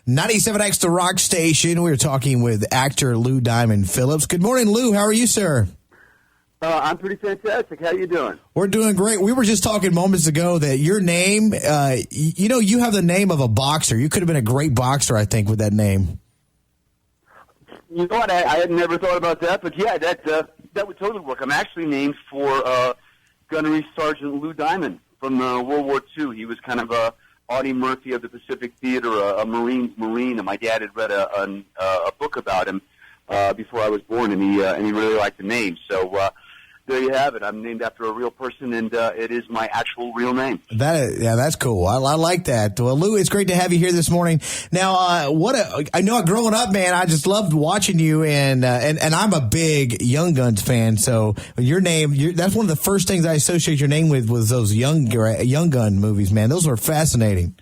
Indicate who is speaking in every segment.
Speaker 1: 97X, the rock station. We're talking with actor Lou Diamond Phillips. Good morning, Lou. How are you, sir?
Speaker 2: I'm pretty fantastic. How you doing?
Speaker 1: We're doing great. We were just talking moments ago that your name, you have the name of a boxer. You could have been a great boxer, I think, with that name.
Speaker 2: You know what? I had never thought about that, but yeah, that would totally work. I'm actually named for Gunnery Sergeant Lou Diamond from World War II. He was kind of a Audie Murphy of the Pacific Theater, a Marine, and my dad had read a book about him before I was born, and he really liked the name. So there you have it. I'm named after a real person, and it is my actual real name.
Speaker 1: That's cool. I like that. Well, Lou, it's great to have you here this morning. Now, I know growing up, man, I just loved watching you, and I'm a big Young Guns fan. So your name, that's one of the first things I associate your name with was those Young Gun movies, man. Those were fascinating.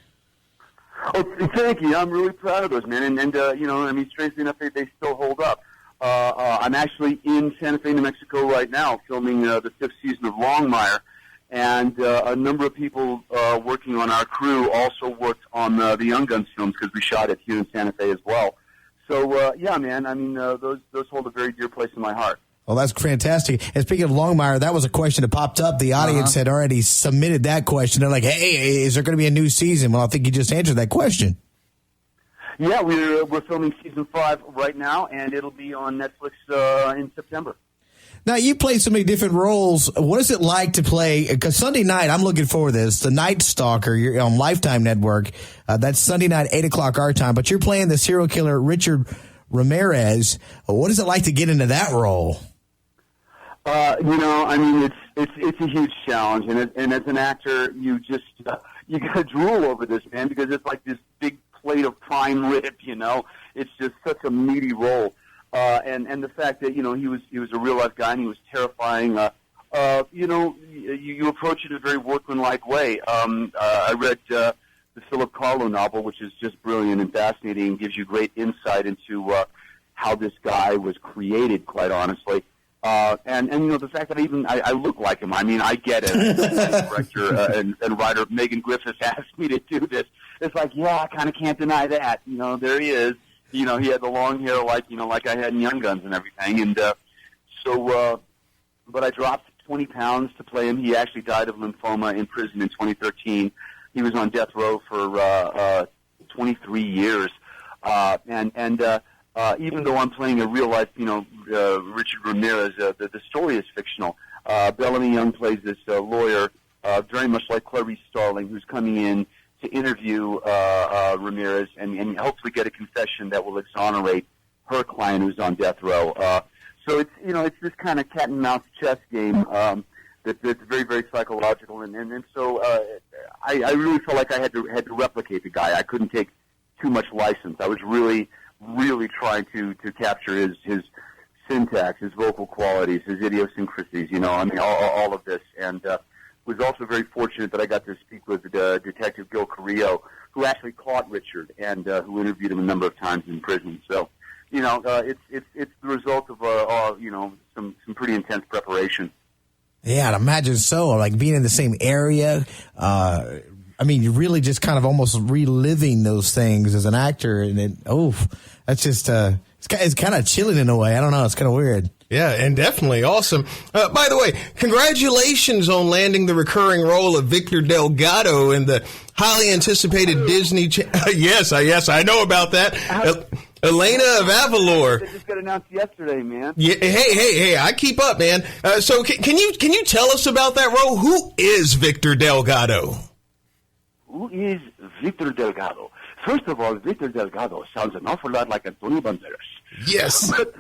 Speaker 2: Oh, thank you. I'm really proud of those, man. And strangely enough, they still hold up. I'm actually in Santa Fe, New Mexico right now filming the 5th season of Longmire, and a number of people working on our crew also worked on the Young Guns films because we shot it here in Santa Fe as well. So, yeah, man, I mean, those hold a very dear place in my heart.
Speaker 1: Well, that's fantastic. And speaking of Longmire, that was a question that popped up. The audience had already submitted that question. They're like, hey, is there going to be a new season? Well, I think you just answered that question.
Speaker 2: Yeah, we're filming season 5 right now, and it'll be on Netflix in September.
Speaker 1: Now, you played so many different roles. What is it like to play? Because Sunday night, I'm looking forward to this. The Night Stalker, you're on Lifetime Network. That's Sunday night, 8 o'clock our time. But you're playing the serial killer Richard Ramirez. What is it like to get into that role?
Speaker 2: It's a huge challenge, and as an actor, you got to drool over this, man, because it's like this big plate of prime rib, It's just such a meaty role. And the fact that, he was a real life guy and he was terrifying, you approach it in a very workmanlike way. I read the Philip Kahlo novel, which is just brilliant and fascinating and gives you great insight into how this guy was created, quite honestly. The fact that I look like him, I get it. Director and writer Megan Griffiths asked me to do this. It's like, yeah, I kind of can't deny that. There he is. He had the long hair like I had in Young Guns and everything. And but I dropped 20 pounds to play him. He actually died of lymphoma in prison in 2013. He was on death row for 23 years. Even though I'm playing a real life, Richard Ramirez, the story is fictional. Bellamy Young plays this lawyer, very much like Clarice Starling, who's coming in to interview Ramirez and hopefully get a confession that will exonerate her client who's on death row. So it's this kind of cat and mouse chess game that's very, very psychological, and so I really felt like I had to replicate the guy. I couldn't take too much license. I was really trying to capture his syntax, his vocal qualities, his idiosyncrasies, all of this. And was also very fortunate that I got to speak with Detective Gil Carrillo, who actually caught Richard and who interviewed him a number of times in prison. So, it's the result of some pretty intense preparation.
Speaker 1: Yeah, I'd imagine so. Like being in the same area. You're really just kind of almost reliving those things as an actor, and that's just it's kind of chilling in a way. I don't know, it's kind of weird.
Speaker 3: Yeah, and definitely awesome. By the way, congratulations on landing the recurring role of Victor Delgado in the highly anticipated Disney. Yes, I know about that. Elena of Avalor.
Speaker 2: It just got announced yesterday, man.
Speaker 3: Yeah, hey, I keep up, man. So can you tell us about that role? Who is Victor Delgado?
Speaker 2: Who is Victor Delgado? First of all, Victor Delgado sounds an awful lot like Antonio Banderas.
Speaker 3: Yes.
Speaker 2: But,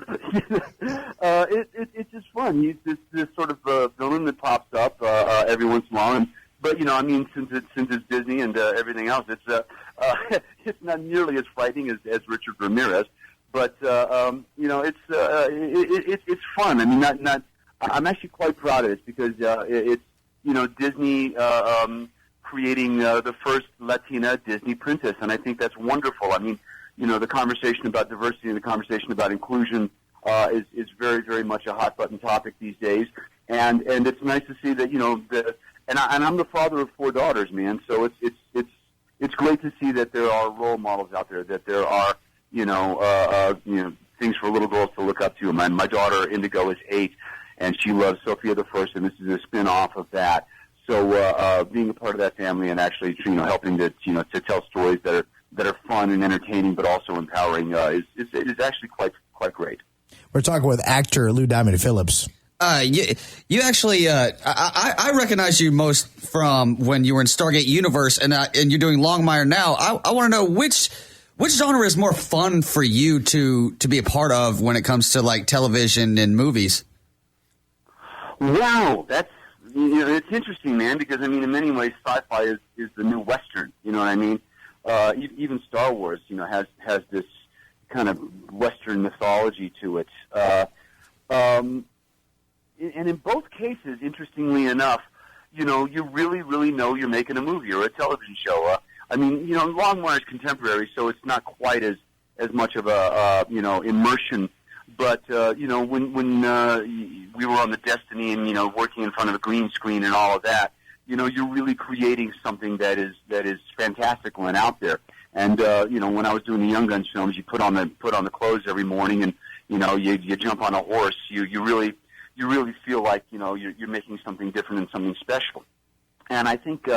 Speaker 2: it's just fun. He's this sort of villain that pops up every once in a while. But since it's Disney and everything else, it's not nearly as frightening as Richard Ramirez. But it's fun. I'm actually quite proud of it because it's Disney creating the first Latina Disney princess, and I think that's wonderful. The conversation about diversity and the conversation about inclusion is very, very much a hot button topic these days, and it's nice to see that and I'm the father of 4 daughters, man. So it's it's great to see that there are role models out there, that there are, things for little girls to look up to. My daughter, Indigo, is 8, and she loves Sophia the First, and this is a spin-off of that. So being a part of that family and actually, helping to tell stories that are fun and entertaining, but also empowering, is actually quite great. We're
Speaker 1: talking with actor Lou Diamond Phillips.
Speaker 4: You actually, I recognize you most from when you were in Stargate Universe, and you're doing Longmire now. I want to know which genre is more fun for you to be a part of when it comes to like television and movies.
Speaker 2: Wow, that's it's interesting, man. Because in many ways, sci-fi is the new Western. You know what I mean? Even Star Wars, has this kind of Western mythology to it. And in both cases, interestingly enough, you really, really know you're making a movie or a television show. Longmire is contemporary, so it's not quite as much of a immersion. But when we were on the Destiny and working in front of a green screen and all of that, you're really creating something that is fantastical and out there. And when I was doing the Young Guns films, you put on the clothes every morning, and you jump on a horse. You really feel like you're making something different and something special. And I think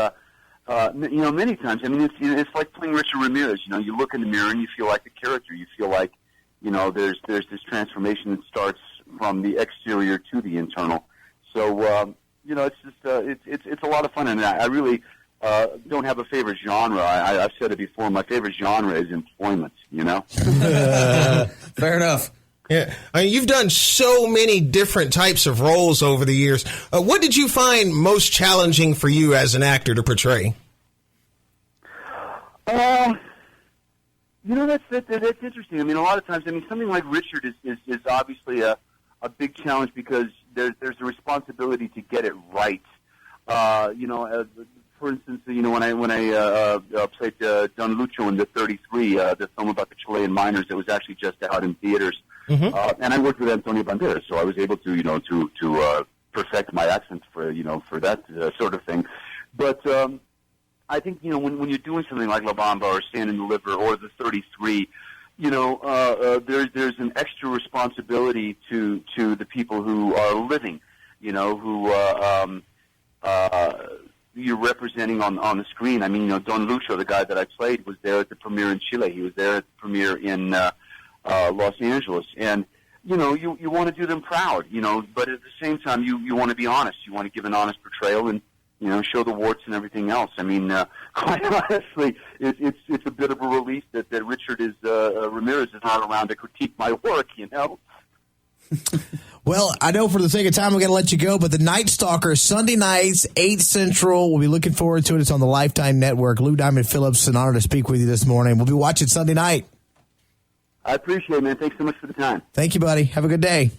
Speaker 2: many times, it's like playing Richard Ramirez. You look in the mirror and you feel like the character. You feel like there's this transformation that starts from the exterior to the internal. So it's just it's a lot of fun, and I really don't have a favorite genre. I've said it before. My favorite genre is employment.
Speaker 4: Fair enough.
Speaker 3: Yeah, you've done so many different types of roles over the years. What did you find most challenging for you as an actor to portray?
Speaker 2: That's interesting. A lot of times, something like Richard is obviously a big challenge because there's a responsibility to get it right. For instance, when I played Don Lucho in the 33, the film about the Chilean miners that was actually just out in theaters. Mm-hmm. And I worked with Antonio Banderas, so I was able to perfect my accent for that sort of thing. But I think when you're doing something like La Bamba or Stand and Deliver or the 33, there's an extra responsibility to the people who are living, who you're representing on the screen. Don Lucho, the guy that I played, was there at the premiere in Chile. He was there at the premiere in Los Angeles, and you want to do them proud, but at the same time you want to be honest. You want to give an honest portrayal and show the warts and everything else. Quite honestly, it's a bit of a relief that Richard Ramirez is not around to critique my work.
Speaker 1: Well, I know for the sake of time, we're going to let you go, but The Night Stalker, Sunday nights, 8 Central. We'll be looking forward to it. It's on the Lifetime Network. Lou Diamond Phillips, an honor to speak with you this morning. We'll be watching Sunday night.
Speaker 2: I appreciate it, man. Thanks so much for the time.
Speaker 1: Thank you, buddy. Have a good day.